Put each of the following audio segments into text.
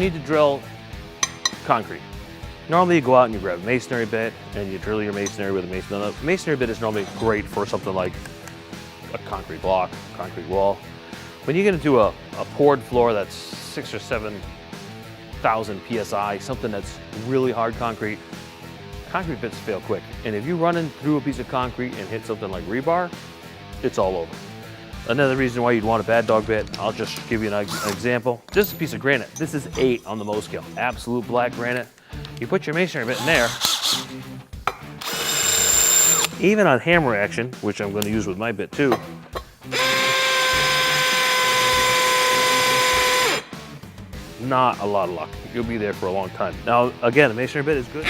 need to drill concrete, normally you go out and you grab a masonry bit and you drill your masonry with a masonry. The masonry bit is normally great for something like a concrete block, concrete wall. When you get into a poured floor that's 6,000 or 7,000 PSI, something that's really hard concrete bits fail quick. And if you run in through a piece of concrete and hit something like rebar, it's all over. Another reason why you'd want a bad dog bit, I'll just give you an example. This is a piece of granite. This is 8 on the Mohs scale, absolute black granite. You put your masonry bit in there, even on hammer action, which I'm going to use with my bit too, not a lot of luck. You'll be there for a long time. Now, again, a masonry bit is good.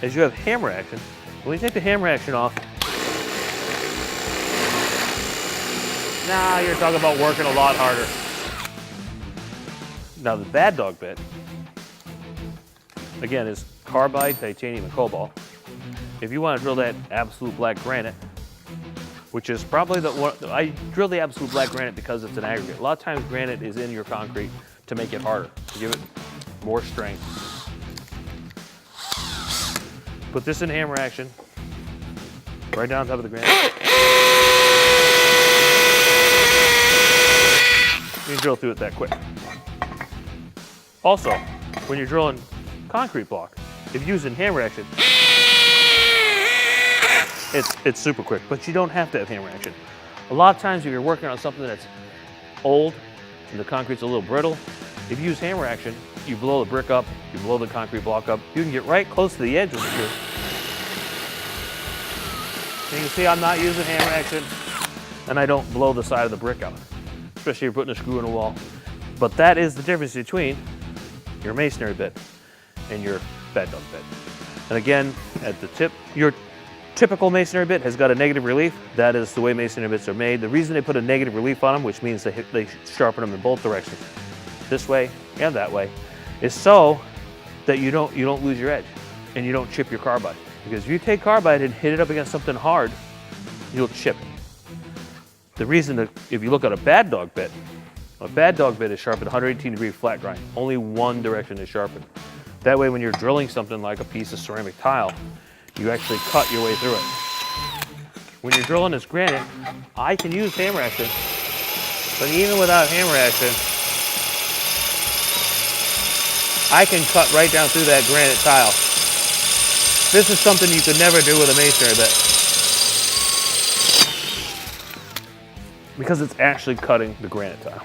As you have hammer action, when you take the hammer action off, now you're talking about working a lot harder. Now the bad dog bit, again, is carbide, titanium, and cobalt. If you want to drill that absolute black granite, which is probably the one, I drill the absolute black granite because it's an aggregate. A lot of times granite is in your concrete to make it harder, to give it more strength. Put this in hammer action, right down top of the granite. You can drill through it that quick. Also, when you're drilling concrete block, if you're using hammer action, it's super quick, but you don't have to have hammer action. A lot of times if you're working on something that's old and the concrete's a little brittle, if you use hammer action, you blow the brick up, you blow the concrete block up, you can get right close to the edge of the screw. You can see I'm not using hammer action, and I don't blow the side of the brick out, especially if you're putting a screw in a wall. But that is the difference between your masonry bit and your bad dog bit. And again, at the tip, your typical masonry bit has got a negative relief. That is the way masonry bits are made. The reason they put a negative relief on them, which means they sharpen them in both directions, this way and that way, is so that you don't lose your edge and you don't chip your carbide. Because if you take carbide and hit it up against something hard, you'll chip. The reason that if you look at a bad dog bit is sharpened 118-degree flat grind. Only one direction is sharpened. That way when you're drilling something like a piece of ceramic tile, you actually cut your way through it. When you're drilling this granite, I can use hammer action, but even without hammer action, I can cut right down through that granite tile. This is something you could never do with a masonry bit, because it's actually cutting the granite tile.